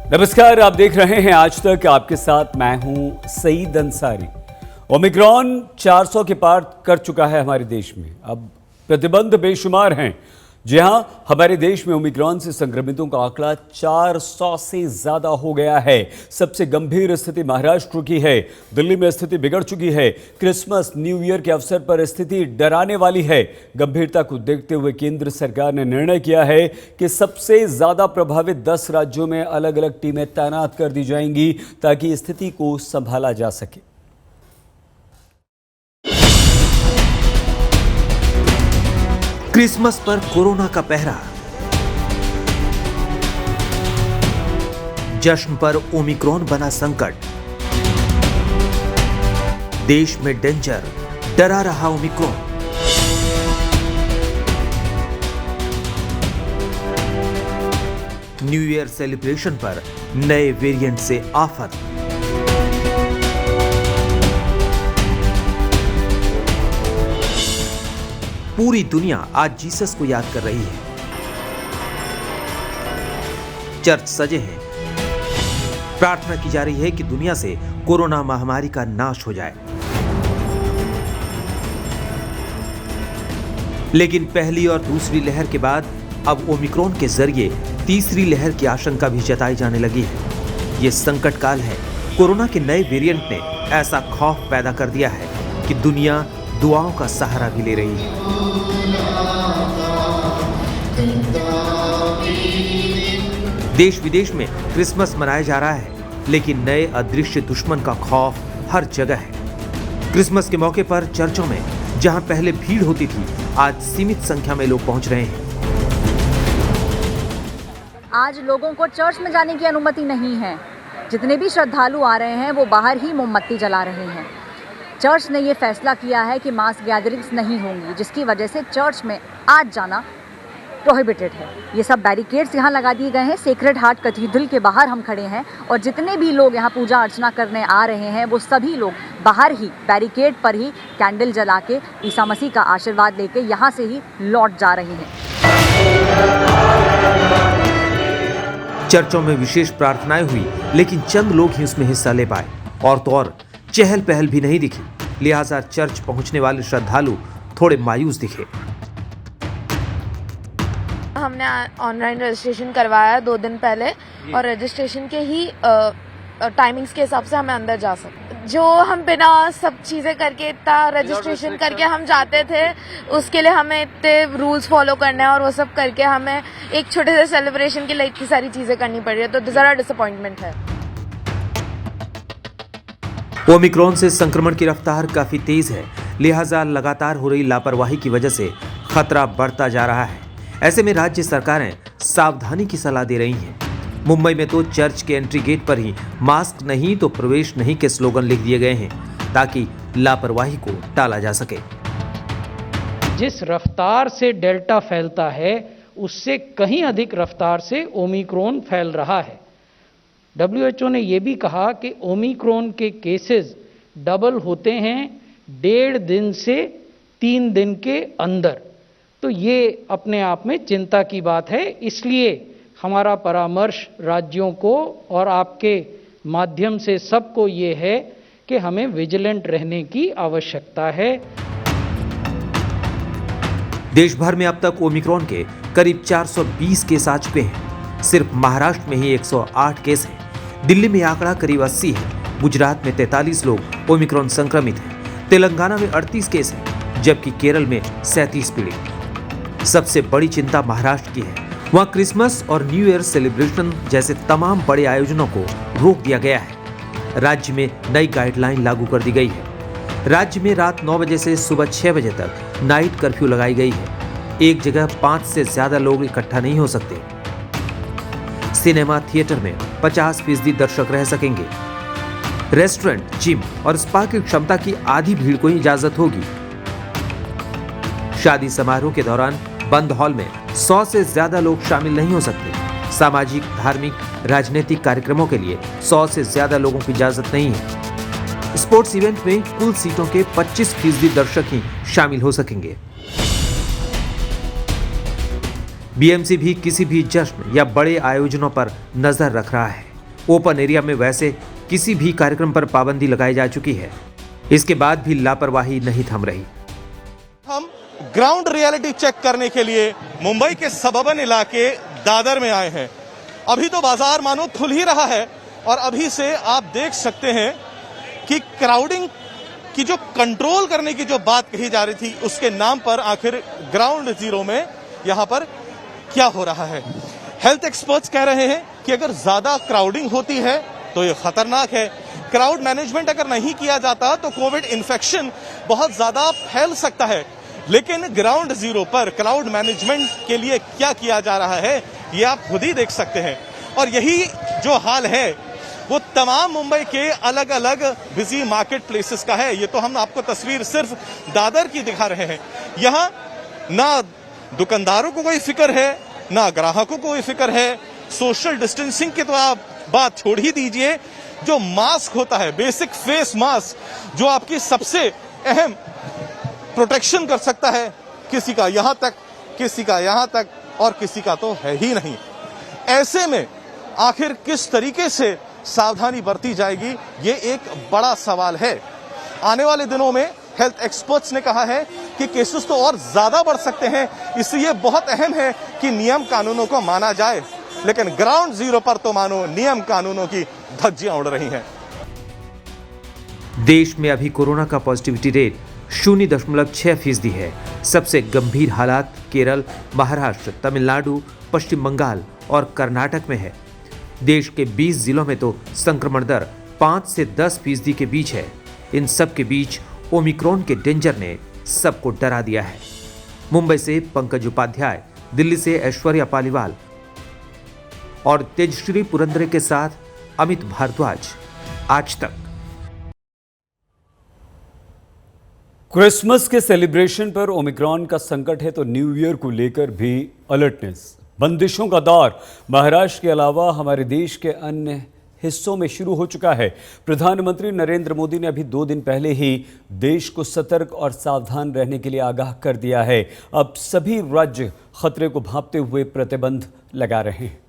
नमस्कार, आप देख रहे हैं आज तक। आपके साथ मैं हूं सईद अंसारी। ओमिक्रॉन 400 के पार कर चुका है हमारे देश में। अब प्रतिबंध बेशुमार हैं। जी हां, हमारे देश में ओमिक्रॉन से संक्रमितों का आंकड़ा 400 से ज्यादा हो गया है। सबसे गंभीर स्थिति महाराष्ट्र की है। दिल्ली में स्थिति बिगड़ चुकी है। क्रिसमस न्यू ईयर के अवसर पर स्थिति डराने वाली है। गंभीरता को देखते हुए केंद्र सरकार ने निर्णय किया है कि सबसे ज्यादा प्रभावित 10 राज्यों में अलग अलग टीमें तैनात कर दी जाएंगी ताकि स्थिति को संभाला जा सके। क्रिसमस पर कोरोना का पहरा, जश्न पर ओमिक्रॉन बना संकट, देश में डेंजर, डरा रहा ओमिक्रॉन। न्यू ईयर सेलिब्रेशन पर नए वेरिएंट से आफत। पूरी दुनिया आज जीसस को याद कर रही है। चर्च सजे हैं। प्रार्थना की जा रही है कि दुनिया से कोरोना महामारी का नाश हो जाए। लेकिन पहली और दूसरी लहर के बाद अब ओमिक्रॉन के जरिए तीसरी लहर की आशंका भी जताई जाने लगी है। यह संकट काल है। कोरोना के नए वेरिएंट ने ऐसा खौफ पैदा कर दिया है कि दुनिया दुआओं का सहारा भी ले रही है। देश विदेश में क्रिसमस मनाया जा रहा है, लेकिन नए अदृश्य दुश्मन का खौफ हर जगह है। क्रिसमस के मौके पर चर्चों में जहां पहले भीड़ होती थी, आज सीमित संख्या में लोग पहुंच रहे हैं। आज लोगों को चर्च में जाने की अनुमति नहीं है। जितने भी श्रद्धालु आ रहे हैं वो बाहर ही मोमबत्ती जला रहे हैं। चर्च ने ये फैसला किया है कि मास गैदरिंग्स नहीं होंगी, जिसकी वजह से चर्च में आज जाना प्रोहिबिटेड है। ये सब बैरिकेड्स यहाँ लगा दिए गए हैं। सेक्रेड हार्ट कैथेड्रल के बाहर हम खड़े हैं और जितने भी लोग यहाँ पूजा अर्चना करने आ रहे हैं वो सभी लोग बाहर ही बैरिकेड पर ही कैंडल जला के ईसा मसीह का आशीर्वाद लेके यहाँ से ही लौट जा रहे हैं। चर्चों में विशेष प्रार्थनाएं हुई, लेकिन चंद लोग ही उसमें हिस्सा ले पाए। और तो और चहल पहल भी नहीं दिखी, लिहाजा चर्च पहुंचने वाले श्रद्धालु थोड़े मायूस दिखे। हमने ऑनलाइन रजिस्ट्रेशन करवाया 2 दिन पहले और रजिस्ट्रेशन के ही टाइमिंग्स के हिसाब से हमें अंदर जा सकते। जो हम बिना सब चीज़ें करके इतना रजिस्ट्रेशन करके हम जाते थे, उसके लिए हमें इतने रूल्स फॉलो करने हैं और वो सब करके हमें एक छोटे से सेलिब्रेशन के लिए इतनी सारी चीज़ें करनी पड़ रही है, तो ज़रा डिसअपॉइंटमेंट है। ओमिक्रॉन से संक्रमण की रफ्तार काफी तेज है, लिहाजा लगातार हो रही लापरवाही की वजह से खतरा बढ़ता जा रहा है। ऐसे में राज्य सरकारें सावधानी की सलाह दे रही हैं। मुंबई में तो चर्च के एंट्री गेट पर ही मास्क नहीं तो प्रवेश नहीं के स्लोगन लिख दिए गए हैं ताकि लापरवाही को टाला जा सके। जिस रफ्तार से डेल्टा फैलता है उससे कहीं अधिक रफ्तार से ओमिक्रॉन फैल रहा है। WHO ने यह भी कहा कि ओमिक्रॉन के केसेस डबल होते हैं 1.5 दिन से 3 दिन के अंदर। तो ये अपने आप में चिंता की बात है। इसलिए हमारा परामर्श राज्यों को और आपके माध्यम से सबको ये है कि हमें विजिलेंट रहने की आवश्यकता है। देश भर में अब तक ओमिक्रॉन के करीब 420 केस आ चुके हैं। सिर्फ महाराष्ट्र में ही 108 केस हैं। दिल्ली में आंकड़ा करीब 80 है। गुजरात में 43 लोग ओमिक्रॉन संक्रमित हैं। तेलंगाना में 38 केस हैं, जबकि केरल में 37 पीड़ित। सबसे बड़ी चिंता महाराष्ट्र की है। वहां क्रिसमस और न्यू ईयर सेलिब्रेशन जैसे तमाम बड़े आयोजनों को रोक दिया गया है। राज्य में नई गाइडलाइन लागू कर दी गई है। राज्य में रात 9 बजे से सुबह 6 बजे तक नाइट कर्फ्यू लगाई गई है। एक जगह 5 से ज्यादा लोग इकट्ठा नहीं हो सकते। सिनेमा थिएटर में 50% दर्शक रह सकेंगे। रेस्टोरेंट, जिम और स्पा की क्षमता की आधी भीड़ को ही इजाजत होगी। शादी समारोह के दौरान बंद हॉल में 100 से ज्यादा लोग शामिल नहीं हो सकते। सामाजिक, धार्मिक, राजनीतिक कार्यक्रमों के लिए 100 से ज्यादा लोगों की इजाजत नहीं है। स्पोर्ट्स इवेंट में कुल सीटों के 25% दर्शक ही शामिल हो सकेंगे। बीएमसी भी किसी भी जश्न या बड़े आयोजनों पर नजर रख रहा है। ओपन एरिया में वैसे किसी भी कार्यक्रम पर पाबंदी लगाई जा चुकी है। इसके बाद भी लापरवाही नहीं थम रही। हम ग्राउंड रियलिटी चेक करने के लिए मुंबई के सबर्बन इलाके दादर में आए हैं। अभी तो बाजार मानो खुल ही रहा है और अभी से आप देख सकते हैं कि क्राउडिंग की जो कंट्रोल करने की जो बात कही जा रही थी, उसके नाम पर आखिर ग्राउंड जीरो में यहां पर क्या हो रहा है। हेल्थ एक्सपर्ट्स कह रहे हैं कि अगर ज्यादा क्राउडिंग होती है तो ये खतरनाक है। क्राउड मैनेजमेंट अगर नहीं किया जाता तो कोविड इन्फेक्शन बहुत ज्यादा फैल सकता है। लेकिन ग्राउंड जीरो पर क्राउड मैनेजमेंट के लिए क्या किया जा रहा है ये आप खुद ही देख सकते हैं। और यही जो हाल है वो तमाम मुंबई के अलग अलग बिजी मार्केट प्लेसेस का है। ये तो हम आपको तस्वीर सिर्फ दादर की दिखा रहे हैं। यहाँ ना दुकानदारों को कोई फिक्र है, ना ग्राहकों को कोई फिक्र है। सोशल डिस्टेंसिंग की तो आप बात छोड़ ही दीजिए। जो मास्क होता है, बेसिक फेस मास्क, जो आपकी सबसे अहम प्रोटेक्शन कर सकता है, किसी का यहां तक, किसी का यहां तक और किसी का तो है ही नहीं। ऐसे में आखिर किस तरीके से सावधानी बरती जाएगी, ये एक बड़ा सवाल है। आने वाले दिनों में हेल्थ एक्सपर्ट्स ने कहा है कि केसेस तो और ज्यादा बढ़ सकते हैं, इसलिए बहुत अहम है कि नियम कानूनों को माना जाए। लेकिन ग्राउंड जीरो पर तो मानो नियम कानूनों की धज्जियां उड़ रही हैं। देश में अभी कोरोना का पॉजिटिविटी रेट 0.6% है। सबसे गंभीर हालात केरल, महाराष्ट्र, तमिलनाडु, पश्चिम बंगाल और कर्नाटक में है। देश के 20 जिलों में तो संक्रमण दर 5 से 10% के बीच है। इन सब के बीच ओमिक्रॉन के डेंजर ने सबको डरा दिया है। मुंबई से पंकज उपाध्याय, दिल्ली से ऐश्वर्या पालीवाल और तेजश्री पुरंदरे के साथ अमित भारद्वाज, आज तक। क्रिसमस के सेलिब्रेशन पर ओमिक्रॉन का संकट है तो न्यू ईयर को लेकर भी अलर्टनेस। बंदिशों का दौर महाराष्ट्र के अलावा हमारे देश के अन्य हिस्सों में शुरू हो चुका है। प्रधानमंत्री नरेंद्र मोदी ने अभी 2 दिन पहले ही देश को सतर्क और सावधान रहने के लिए आगाह कर दिया है। अब सभी राज्य खतरे को भांपते हुए प्रतिबंध लगा रहे हैं।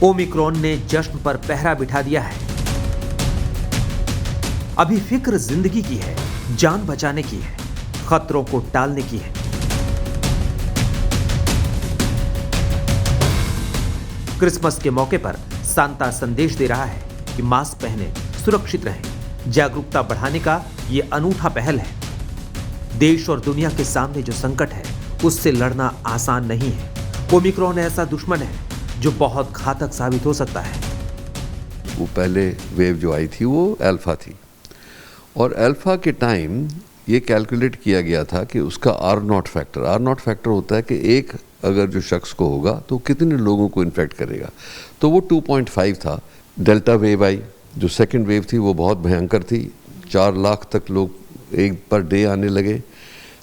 ओमिक्रॉन ने जश्न पर पहरा बिठा दिया है। अभी फिक्र जिंदगी की है, जान बचाने की है, खतरों को टालने की है। क्रिसमस के मौके पर सांता संदेश दे रहा है कि मास्क पहने, सुरक्षित रहें। जागरूकता बढ़ाने का यह अनूठा पहल है। देश और दुनिया के सामने जो संकट है उससे लड़ना आसान नहीं है। ओमिक्रॉन ऐसा दुश्मन है जो बहुत घातक साबित हो सकता है। वो पहले वेव जो आई थी वो अल्फा थी और अल्फा के टाइम ये कैलकुलेट किया गया था कि उसका R0 फैक्टर होता है कि एक अगर जो शख्स को होगा तो कितने लोगों को इन्फेक्ट करेगा, तो वो 2.5 था। डेल्टा वेव आई, जो सेकंड वेव थी वो बहुत भयंकर थी, 4 लाख तक लोग एक पर डे आने लगे,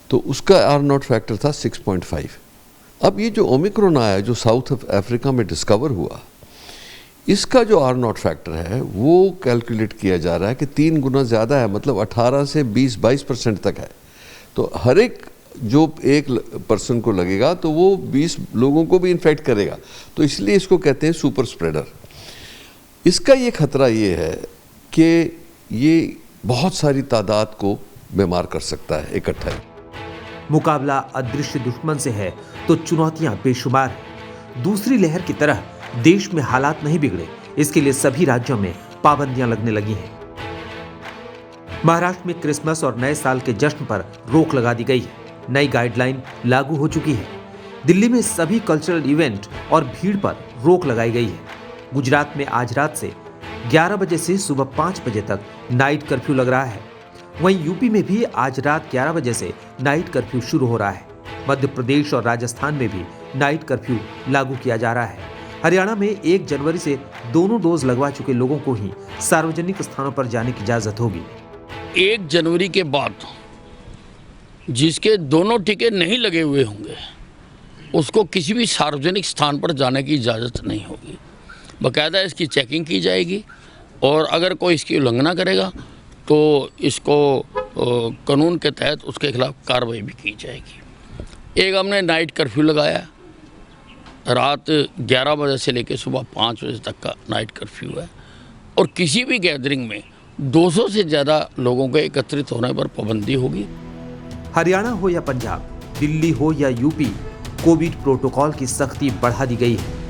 तो उसका R0 फैक्टर था 6.5। अब ये जो ओमिक्रॉन आया जो साउथ अफ्रीका में डिस्कवर हुआ, इसका जो R0 फैक्टर है वो कैलकुलेट किया जा रहा है कि 3 गुना ज़्यादा है, मतलब 18 से 20-22% तक है। तो हर एक जो एक पर्सन को लगेगा तो वो 20 लोगों को भी इन्फेक्ट करेगा, तो इसलिए इसको कहते हैं सुपर स्प्रेडर। इसका ये खतरा ये है कि ये बहुत सारी तादाद को बीमार कर सकता है इकट्ठा ही। मुकाबला अदृश्य दुश्मन से है तो चुनौतियां बेशुमार हैं। दूसरी लहर की तरह देश में हालात नहीं बिगड़े, इसके लिए सभी राज्यों में पाबंदियां लगने लगी हैं। महाराष्ट्र में क्रिसमस और नए साल के जश्न पर रोक लगा दी गई है। नई गाइडलाइन लागू हो चुकी है। दिल्ली में सभी कल्चरल इवेंट और भीड़ पर रोक लगाई गई है। गुजरात में आज रात से 11 बजे से सुबह 5 बजे तक नाइट कर्फ्यू लग रहा है। वहीं यूपी में भी आज रात 11 बजे से नाइट कर्फ्यू शुरू हो रहा है। मध्य प्रदेश और राजस्थान में भी नाइट कर्फ्यू लागू किया जा रहा है। हरियाणा में 1 जनवरी से दोनों डोज लगवा चुके लोगों को ही सार्वजनिक स्थानों पर जाने की इजाजत होगी। 1 जनवरी के बाद जिसके दोनों टीके नहीं लगे हुए होंगे उसको किसी भी सार्वजनिक स्थान पर जाने की इजाज़त नहीं होगी। बाकायदा इसकी चेकिंग की जाएगी और अगर कोई इसकी उल्लंघना करेगा तो इसको कानून के तहत उसके खिलाफ कार्रवाई भी की जाएगी। एक हमने नाइट कर्फ्यू लगाया, रात 11 बजे से लेकर सुबह 5 बजे तक का नाइट कर्फ्यू है, और किसी भी गैदरिंग में 200 से ज़्यादा लोगों के एकत्रित होने पर पाबंदी होगी। हरियाणा हो या पंजाब, दिल्ली हो या यूपी, कोविड प्रोटोकॉल की सख्ती बढ़ा दी गई है।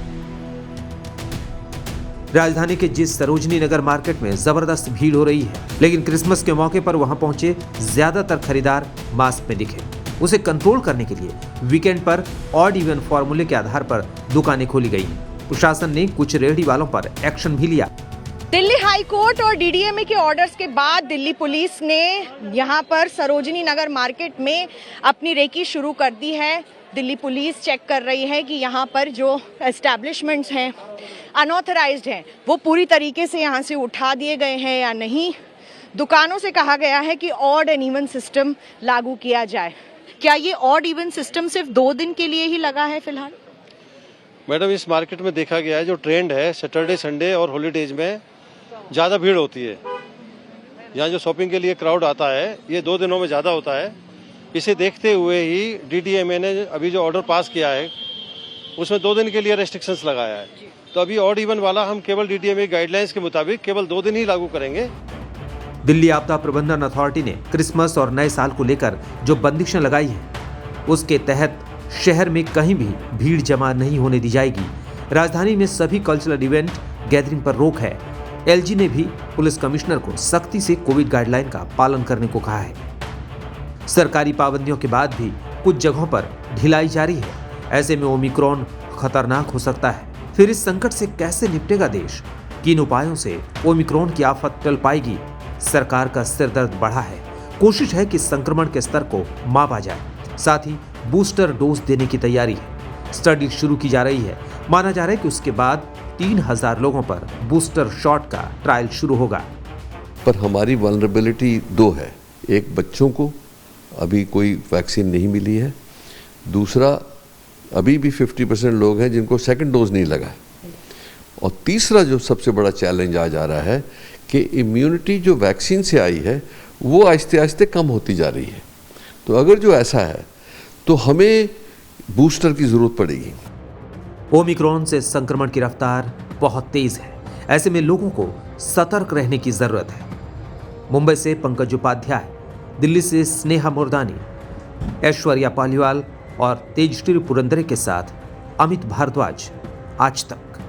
राजधानी के जिस सरोजनी नगर मार्केट में जबरदस्त भीड़ हो रही है, लेकिन क्रिसमस के मौके पर वहां पहुंचे ज्यादातर खरीदार मास्क में दिखे। उसे कंट्रोल करने के लिए वीकेंड पर ऑड इवन फॉर्मूले के आधार पर दुकानें खोली गई। प्रशासन ने कुछ रेहड़ी वालों पर एक्शन भी लिया। दिल्ली हाई कोर्ट और डीडीएमए के ऑर्डर्स के बाद दिल्ली पुलिस ने यहां पर सरोजनी नगर मार्केट में अपनी रेकी शुरू कर दी है। दिल्ली पुलिस चेक कर रही है कि यहाँ पर जो एस्टैब्लिशमेंट्स हैं, अनऑथराइज्ड हैं, वो पूरी तरीके से यहाँ से उठा दिए गए हैं या नहीं। दुकानों से कहा गया है कि ऑड एंड इवन सिस्टम लागू किया जाए। क्या ये ऑड इवन सिस्टम सिर्फ 2 दिन के लिए ही लगा है फिलहाल? मैडम, इस मार्केट में देखा गया है जो ट्रेंड है, सैटरडे संडे और हॉलीडेज में ज़्यादा भीड़ होती है। यहाँ जो शॉपिंग के लिए क्राउड आता है, ये 2 दिनों में ज़्यादा होता है। इसे देखते हुए ही डीडीएमए ने अभी जो ऑर्डर पास किया है उसमें 2 दिन के लिए रेस्ट्रिक्शंस लगाया है। तो अभी ऑड इवन वाला हम केवल डीडीएमए गाइडलाइंस के मुताबिक केवल 2 दिन ही लागू करेंगे। दिल्ली आपदा प्रबंधन अथॉरिटी ने क्रिसमस और नए साल को लेकर जो बंदिशें लगाई हैं, उसके तहत शहर में कहीं भी भीड़ जमा नहीं होने दी जाएगी। राजधानी में सभी कल्चरल इवेंट, गैदरिंग पर रोक है। एलजी ने भी पुलिस कमिश्नर को सख्ती से कोविड गाइडलाइन का पालन करने को कहा है। सरकारी पाबंदियों के बाद भी कुछ जगहों पर ढिलाई जारी है। ऐसे में ओमिक्रॉन खतरनाक हो सकता है। फिर इस संकट से कैसे निपटेगा देश? किन उपायों से ओमिक्रॉन की आफत टल पाएगी? सरकार का सिरदर्द बढ़ा है। कोशिश है कि संक्रमण के स्तर को मापा जाए। साथ ही बूस्टर डोज देने की तैयारी है। स्टडी शुरू की जा रही है। माना जा रहा है कि उसके बाद 3000 लोगों पर बूस्टर शॉट का ट्रायल शुरू होगा। पर हमारी वल्नरेबिलिटी 2 है। एक, बच्चों को अभी कोई वैक्सीन नहीं मिली है। दूसरा, अभी भी 50% लोग हैं जिनको सेकंड डोज नहीं लगा है। और तीसरा जो सबसे बड़ा चैलेंज आ जा रहा है कि इम्यूनिटी जो वैक्सीन से आई है वो आहिस्ते आहिस्ते कम होती जा रही है। तो अगर जो ऐसा है तो हमें बूस्टर की ज़रूरत पड़ेगी। ओमिक्रॉन से संक्रमण की रफ्तार बहुत तेज है। ऐसे में लोगों को सतर्क रहने की जरूरत है। मुंबई से पंकज उपाध्याय, दिल्ली से स्नेहा मुर्दानी, ऐश्वर्या पालीवाल और तेजश्री पुरंदरे के साथ अमित भारद्वाज, आज तक।